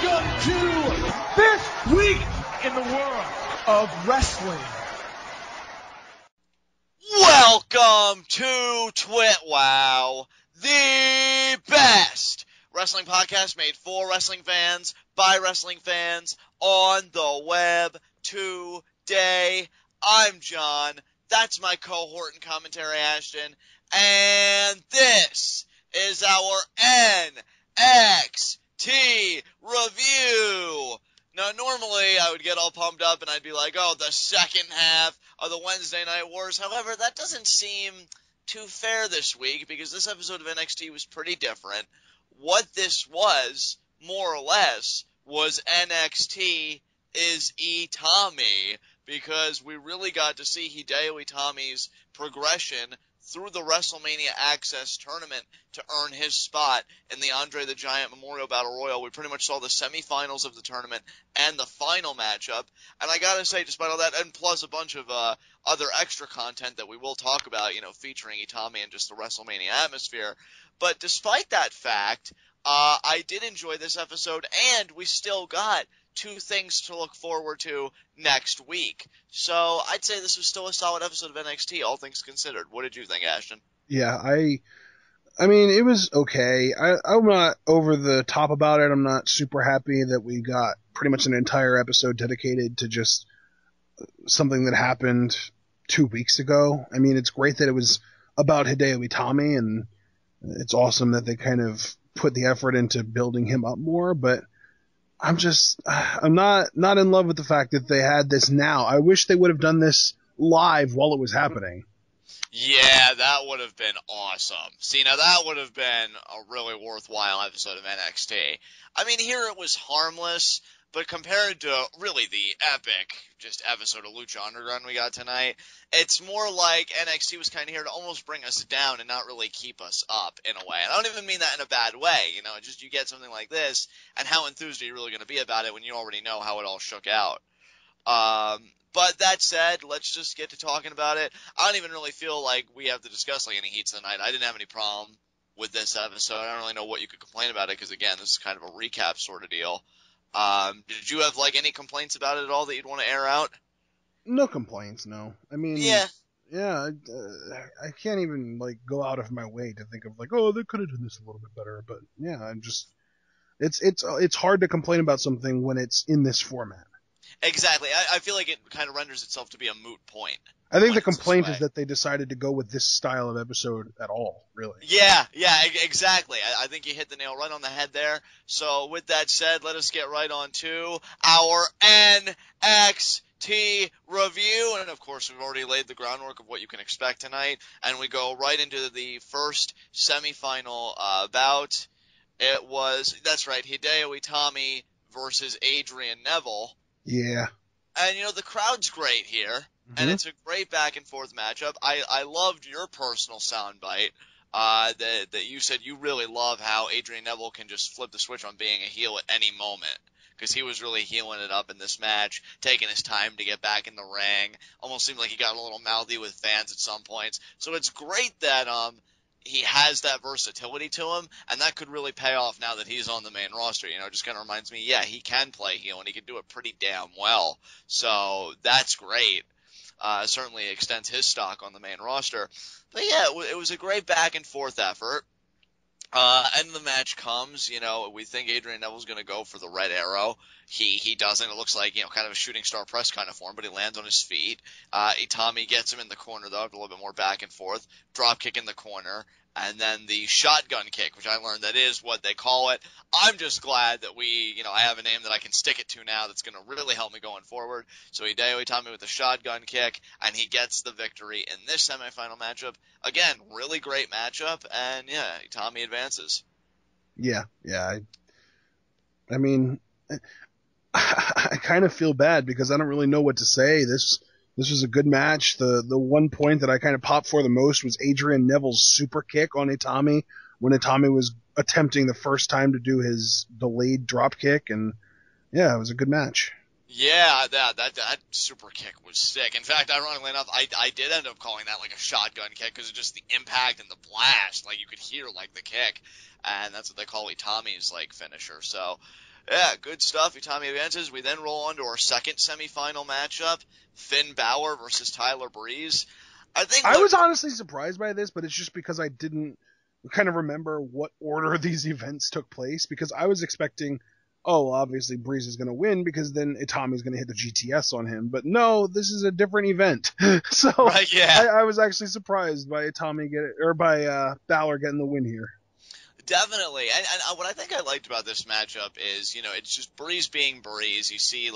Welcome to this week in the world of wrestling. Welcome to TWitWoW, the best wrestling podcast made for wrestling fans, by wrestling fans, on the web today. I'm John, that's my cohort and commentary Ashton, and this is our NXT review. Now, normally I would get all pumped up and I'd be like, oh, the second half of the Wednesday Night Wars. However, that doesn't seem too fair this week because this episode of NXT was pretty different. What this was, more or less, was NXT is Itami, because we really got to see Hideo Itami's progression through the Wrestlemania Axxess tournament to earn his spot in the Andre the Giant Memorial Battle Royal. We pretty much saw the semifinals of the tournament and the final matchup. And I gotta say, despite all that, and plus a bunch of other extra content that we will talk about, you know, featuring Itami and just the WrestleMania atmosphere. But despite that fact, I did enjoy this episode, and we still got two things to look forward to next week. So I'd say this was still a solid episode of NXT, all things considered. What did you think, Ashton? Yeah, I mean, it was okay. I'm not over the top about it. I'm not super happy that we got pretty much an entire episode dedicated to just something that happened 2 weeks ago. I mean, it's great that it was about Hideo Itami, and it's awesome that they kind of put the effort into building him up more, but I'm not in love with the fact that they had this now. I wish they would have done this live while it was happening. Yeah, that would have been awesome. See, now that would have been a really worthwhile episode of NXT. I mean, here it was harmless, but compared to really the epic just episode of Lucha Underground we got tonight, it's more like NXT was kind of here to almost bring us down and not really keep us up in a way. And I don't even mean that in a bad way. You know, just you get something like this, and how enthused are you really going to be about it when you already know how it all shook out? But that said, let's just get to talking about it. I don't even really feel like we have to discuss like any heats of the night. I didn't have any problem with this episode. I don't really know what you could complain about it because, again, this is kind of a recap sort of deal. Did you have like any complaints about it at all that you'd want to air out? No complaints, no. I mean, yeah, I can't even like go out of my way to think of like, oh, they could have done this a little bit better. But yeah, I'm just, it's hard to complain about something when it's in this format. Exactly. I feel like it kind of renders itself to be a moot point. I think the complaint is that they decided to go with this style of episode at all, really. Yeah, exactly. I think you hit the nail right on the head there. So with that said, let us get right on to our NXT review. And of course, we've already laid the groundwork of what you can expect tonight. And we go right into the first semifinal bout. It was, that's right, Hideo Itami versus Adrian Neville. Yeah. And, you know, the crowd's great here, and it's a great back-and-forth matchup. I loved your personal soundbite that you said you really love how Adrian Neville can just flip the switch on being a heel at any moment, because he was really healing it up in this match, taking his time to get back in the ring. Almost seemed like he got a little mouthy with fans at some points. So it's great that he has that versatility to him, and that could really pay off now that he's on the main roster. You know, it just kind of reminds me, yeah, he can play heel, and he can do it pretty damn well. So that's great. Certainly extends his stock on the main roster. But yeah, it was a great back-and-forth effort. End of the match comes, you know, we think Adrian Neville's going to go for the red arrow. He doesn't. It looks like, you know, kind of a shooting star press kind of form, but he lands on his feet. Itami gets him in the corner, though, a little bit more back and forth. Drop kick in the corner. And then the shotgun kick, which I learned that is what they call it. I'm just glad that I have a name that I can stick it to now that's going to really help me going forward. So Hideo Itami with the shotgun kick, and he gets the victory in this semifinal matchup. Again, really great matchup, and yeah, Itami advances. Yeah. I mean, I kind of feel bad because I don't really know what to say. This was a good match. The one point that I kind of popped for the most was Adrian Neville's super kick on Itami when Itami was attempting the first time to do his delayed drop kick, and yeah, it was a good match. Yeah, that super kick was sick. In fact, ironically enough, I did end up calling that like a shotgun kick because of just the impact and the blast. Like, you could hear like the kick, and that's what they call Itami's like finisher. So Yeah, good stuff. Itami advances. We then roll on to our second semifinal matchup, Finn Balor versus Tyler Breeze. I was honestly surprised by this, but it's just because I didn't kind of remember what order these events took place, because I was expecting, obviously Breeze is going to win because then Itami's going to hit the GTS on him. But no, this is a different event. So right, yeah. I was actually surprised by Balor getting the win here. Definitely. And what I think I liked about this matchup is, it's just Breeze being Breeze. You see,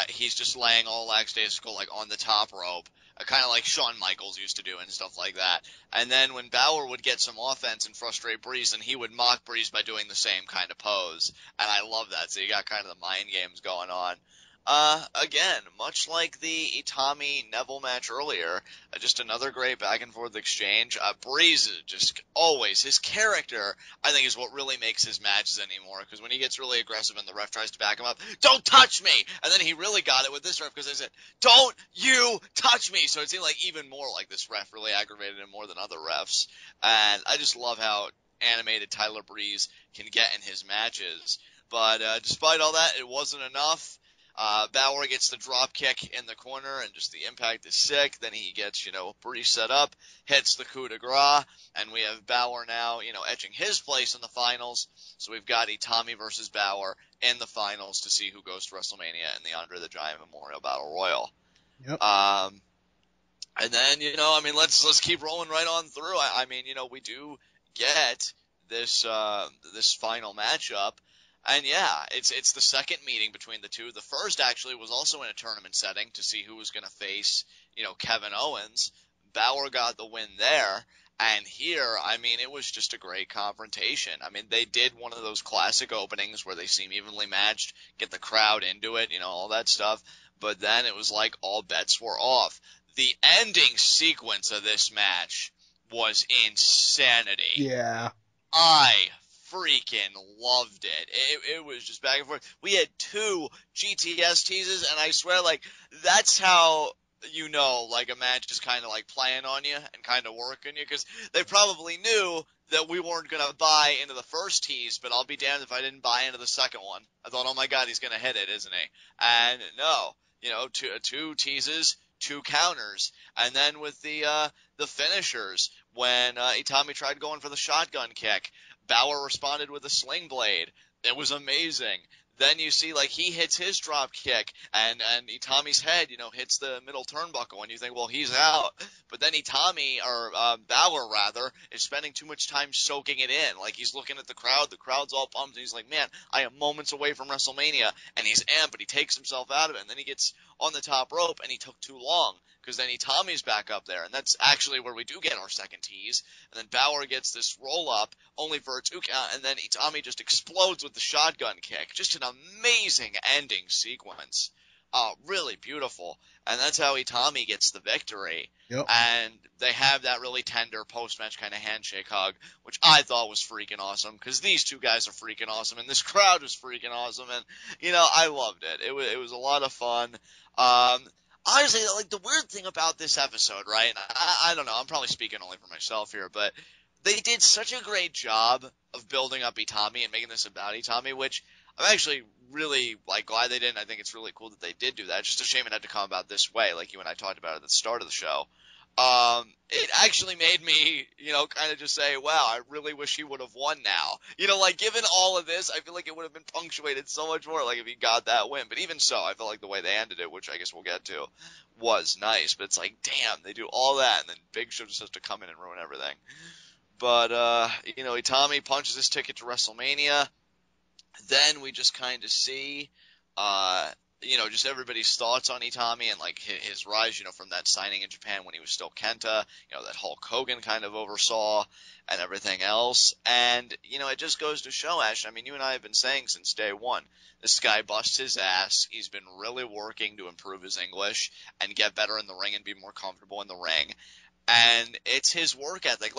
he's just laying all lackadaisical, on the top rope. Kind of like Shawn Michaels used to do and stuff like that. And then when Balor would get some offense and frustrate Breeze, then he would mock Breeze by doing the same kind of pose. And I love that. So you got kind of the mind games going on. Again, much like the Itami-Neville match earlier, just another great back-and-forth exchange. Breeze is just always, his character, I think, is what really makes his matches anymore, because when he gets really aggressive and the ref tries to back him up, don't touch me! And then he really got it with this ref, because they said, don't you touch me! So it seemed like even more like this ref really aggravated him more than other refs. And I just love how animated Tyler Breeze can get in his matches. But despite all that, it wasn't enough. Balor gets the drop kick in the corner, and just the impact is sick. Then he gets, Breeze set up, hits the coup de grace, and we have Balor now, etching his place in the finals. So we've got Itami versus Balor in the finals to see who goes to WrestleMania in the Andre the Giant Memorial Battle Royal. Yep. And then, let's keep rolling right on through. We do get this final matchup. And yeah, it's the second meeting between the two. The first actually was also in a tournament setting to see who was going to face, Kevin Owens. Balor got the win there. And here, it was just a great confrontation. They did one of those classic openings where they seem evenly matched, get the crowd into it, all that stuff. But then it was like all bets were off. The ending sequence of this match was insanity. Yeah. I freaking loved it. It was just back and forth. We had 2 GTS teases, and I swear, that's how a match is kind of playing on you and kind of working you, because they probably knew that we weren't going to buy into the first tease, but I'll be damned if I didn't buy into the second one. I thought, oh my god, he's going to hit it, isn't he? And no, 2 teases, 2 counters, and then with the finishers, when Itami tried going for the shotgun kick, Balor responded with a sling blade. It was amazing. Then you see, he hits his drop kick, and Itami's head, hits the middle turnbuckle, and you think, well, he's out. But then Balor, is spending too much time soaking it in. He's looking at the crowd's all pumped, and he's like, man, I am moments away from WrestleMania, and he's amped, but he takes himself out of it, and then he gets on the top rope, and he took too long, because then Itami's back up there, and that's actually where we do get our second tease, and then Balor gets this roll-up, only for a 2 count, and then Itami just explodes with the shotgun kick. Just an amazing ending sequence. Really beautiful. And that's how Itami gets the victory. Yep. And they have that really tender post-match kind of handshake hug, which I thought was freaking awesome, because these 2 guys are freaking awesome, and this crowd was freaking awesome, and, I loved it. It was a lot of fun. Honestly, the weird thing about this episode, right, and I don't know, I'm probably speaking only for myself here, but they did such a great job of building up Itami and making this about Itami, which I'm actually really glad they didn't. I think it's really cool that they did do that. It's just a shame it had to come about this way, like you and I talked about at the start of the show. It actually made me, kind of just say, wow, I really wish he would have won now. Given all of this, I feel like it would have been punctuated so much more, if he got that win. But even so, I feel like the way they ended it, which I guess we'll get to, was nice. But it's damn, they do all that, and then Big Show just has to come in and ruin everything. But, Itami punches his ticket to WrestleMania. Then we just kind of see, just everybody's thoughts on Itami and, his rise, from that signing in Japan when he was still Kenta, that Hulk Hogan kind of oversaw and everything else. And, it just goes to show, Ash, you and I have been saying since day one, this guy busts his ass. He's been really working to improve his English and get better in the ring and be more comfortable in the ring. And it's his work ethic.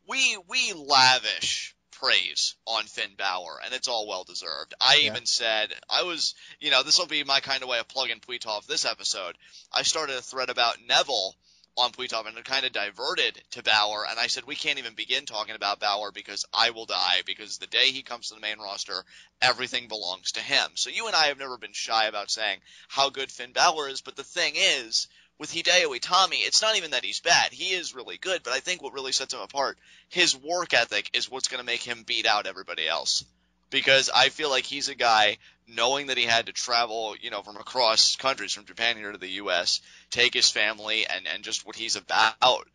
We lavish praise on Finn Balor, and it's all well deserved. I even said, this will be my kind of way of plugging Pweetov this episode. I started a thread about Neville on Pweetop, and it kind of diverted to Balor, and I said, we can't even begin talking about Balor because I will die, because the day he comes to the main roster, everything belongs to him. So you and I have never been shy about saying how good Finn Balor is, but the thing is, with Hideo Itami, it's not even that he's bad. He is really good, but I think what really sets him apart, his work ethic is what's going to make him beat out everybody else. Because I feel like he's a guy, knowing that he had to travel, from across countries, from Japan here to the U.S., take his family and just what he's about.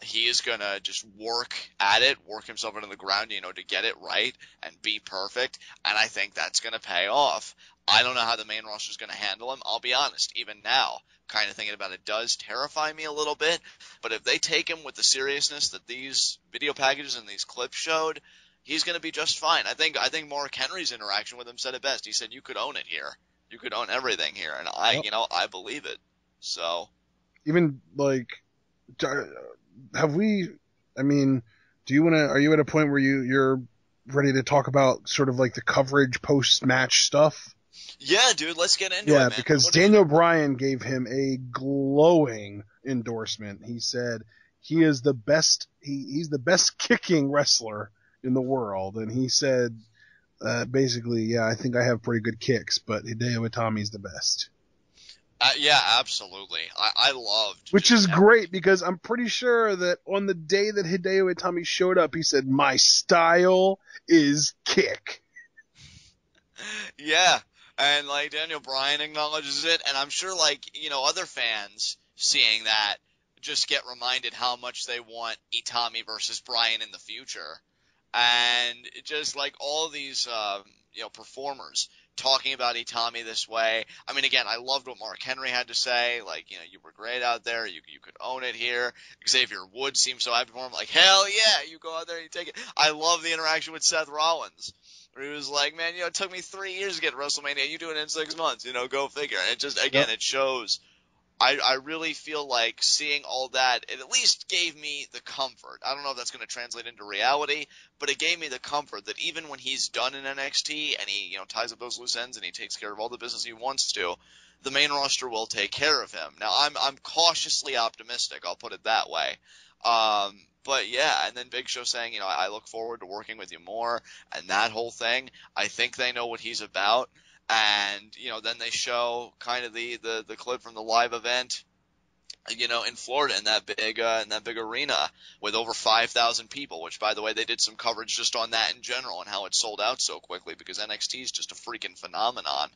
He is going to just work at it, work himself into the ground, to get it right and be perfect. And I think that's going to pay off. I don't know how the main roster is going to handle him. I'll be honest, even now, kind of thinking about it does terrify me a little bit. But if they take him with the seriousness that these video packages and these clips showed, he's going to be just fine. I think Mark Henry's interaction with him said it best. He said, you could own it here. You could own everything here. And I believe it. So. Even, are you at a point where you're ready to talk about sort of like the coverage post-match stuff? Yeah, dude, let's get into it, man. Yeah, because Daniel Bryan gave him a glowing endorsement. He said he is the best, he's the best kicking wrestler in the world, and he said, basically, yeah, I think I have pretty good kicks, but Hideo Itami's the best. Yeah, absolutely. I loved. Which is great, because I'm pretty sure that on the day that Hideo Itami showed up, he said, my style is kick. Yeah, and Daniel Bryan acknowledges it, and I'm sure other fans seeing that just get reminded how much they want Itami versus Bryan in the future. And just all these, performers talking about Itami this way. I mean, again, I loved what Mark Henry had to say. You were great out there. You could own it here. Xavier Woods seemed so happy for him. Hell yeah, you go out there and you take it. I love the interaction with Seth Rollins, where he was like, man, it took me 3 years to get to WrestleMania. You do it in 6 months. Go figure. And it just, again, It shows. I really feel like seeing all that, it at least gave me the comfort. I don't know if that's going to translate into reality, but it gave me the comfort that even when he's done in NXT and he, ties up those loose ends and he takes care of all the business he wants to, the main roster will take care of him. Now, I'm cautiously optimistic. I'll put it that way. But yeah, and then Big Show saying, I look forward to working with you more, and that whole thing. I think they know what he's about. And, then they show kind of the clip from the live event, in Florida in that big arena with over 5,000 people, which, by the way, they did some coverage just on that in general and how it sold out so quickly, because NXT is just a freaking phenomenon.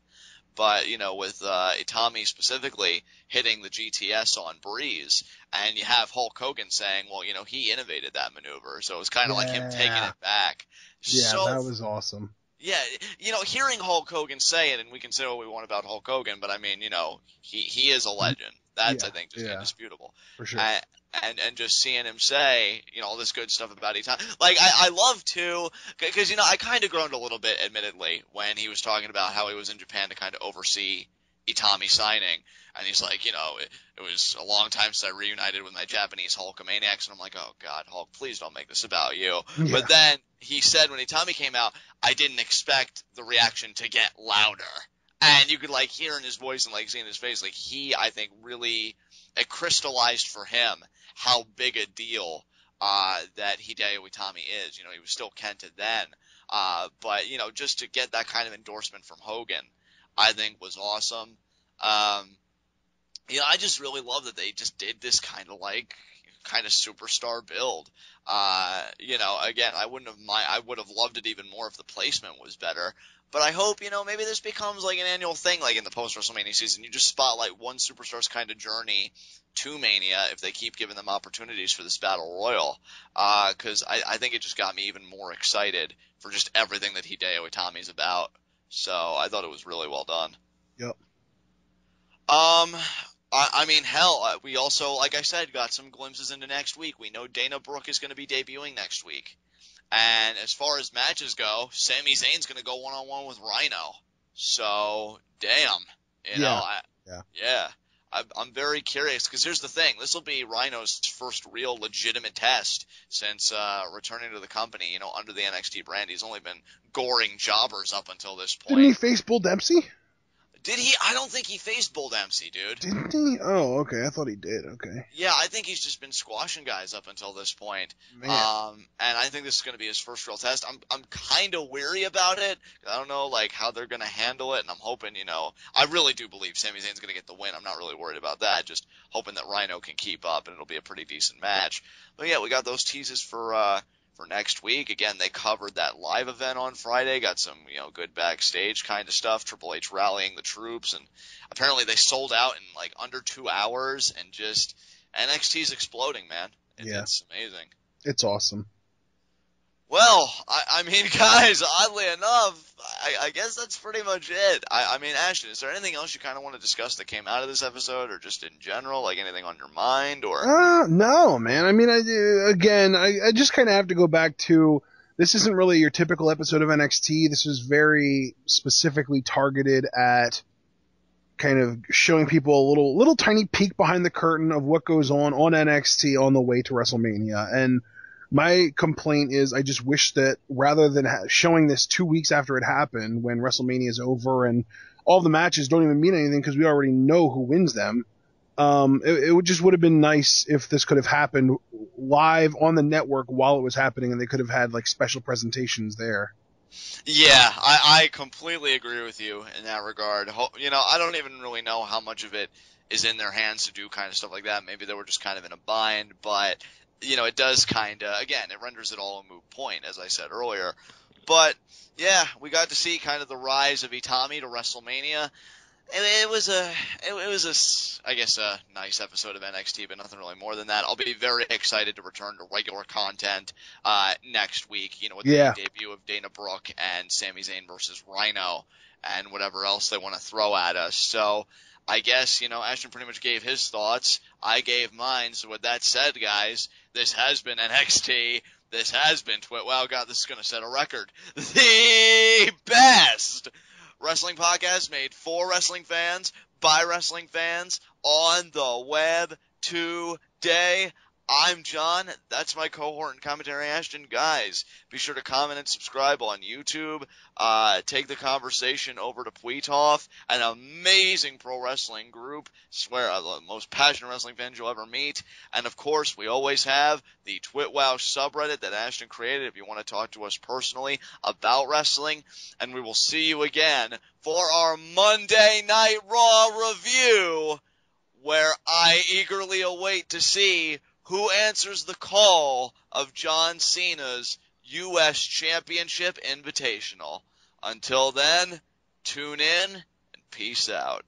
But, with Itami specifically hitting the GTS on Breeze, and you have Hulk Hogan saying, well, he innovated that maneuver. So it was kind of like him taking it back. Yeah, that was awesome. Yeah, hearing Hulk Hogan say it, and we can say what we want about Hulk Hogan, but I mean, he is a legend. That's, I think, just indisputable. For sure. And just seeing him say, all this good stuff about Itami. I love, too, because, I kind of groaned a little bit, admittedly, when he was talking about how he was in Japan to kind of oversee Itami signing. And he's like, it was a long time since I reunited with my Japanese Hulkamaniacs. And I'm like, oh, God, Hulk, please don't make this about you. Yeah. But then he said when Itami came out, I didn't expect the reaction to get louder. And you could, hear in his voice and, see in his face, he, I think, really, it crystallized for him how big a deal that Hideo Itami is. He was still Kenta then. But, just to get that kind of endorsement from Hogan, I think was awesome. I just really love that they just did this kind of superstar build. Again, I would have loved it even more if the placement was better. But I hope, maybe this becomes an annual thing, in the post-WrestleMania season. You just spotlight one superstar's kind of journey to Mania if they keep giving them opportunities for this Battle Royal. Cause I think it just got me even more excited for just everything that Hideo Itami's about. So I thought it was really well done. Yep. I mean, hell, we also, like I said, got some glimpses into next week. We know Dana Brooke is going to be debuting next week. And as far as matches go, Sami Zayn's going to go one-on-one with Rhino. So, damn. I'm very curious, because here's the thing. This will be Rhino's first real legitimate test since returning to the company, under the NXT brand. He's only been goring jobbers up until this point. Didn't he face Bull Dempsey? Did he? I don't think he faced Bold MC, dude. Didn't he? Oh, okay. I thought he did. Okay. Yeah, I think he's just been squashing guys up until this point. Man. And I think this is going to be his first real test. I'm kind of weary about it. I don't know, like, how they're going to handle it, and I'm hoping, I really do believe Sami Zayn's going to get the win. I'm not really worried about that. Just hoping that Rhino can keep up, and it'll be a pretty decent match. But yeah, we got those teases for next week. Again, they covered that live event on Friday, got some, good backstage kind of stuff, Triple H rallying the troops, and apparently they sold out in like under 2 hours, and just NXT's exploding, man. It's amazing. It's awesome. Well, I mean, guys, oddly enough, I guess that's pretty much it. I mean, Ashton, is there anything else you kind of want to discuss that came out of this episode, or just in general, like anything on your mind, or? No, man. I mean, I just kind of have to go back to, this isn't really your typical episode of NXT. This was very specifically targeted at kind of showing people a little tiny peek behind the curtain of what goes on NXT on the way to WrestleMania. And my complaint is, I just wish that rather than showing this 2 weeks after it happened, when WrestleMania is over and all the matches don't even mean anything because we already know who wins them, it just would have been nice if this could have happened live on the network while it was happening, and they could have had like special presentations there. Yeah, I completely agree with you in that regard. I don't even really know how much of it is in their hands to do kind of stuff like that. Maybe they were just kind of in a bind, but it does kind of, again, it renders it all a moot point, as I said earlier. But, yeah, we got to see kind of the rise of Itami to WrestleMania. It was I guess, a nice episode of NXT, but nothing really more than that. I'll be very excited to return to regular content next week, with the debut of Dana Brooke and Sami Zayn versus Rhino and whatever else they want to throw at us. So I guess, Ashton pretty much gave his thoughts. I gave mine. So with that said, guys, this has been NXT. This has been TWitWoW. God, this is going to set a record. The best wrestling podcast made for wrestling fans, by wrestling fans, on the web today. I'm John. That's my cohort and commentary, Ashton. Guys, be sure to comment and subscribe on YouTube. Take the conversation over to TWitWoW, an amazing pro wrestling group. Swear, the most passionate wrestling fans you'll ever meet. And of course, we always have the TWitWoW subreddit that Ashton created if you want to talk to us personally about wrestling. And we will see you again for our Monday Night Raw review, where I eagerly await to see who answers the call of John Cena's U.S. Championship Invitational. Until then, tune in and peace out.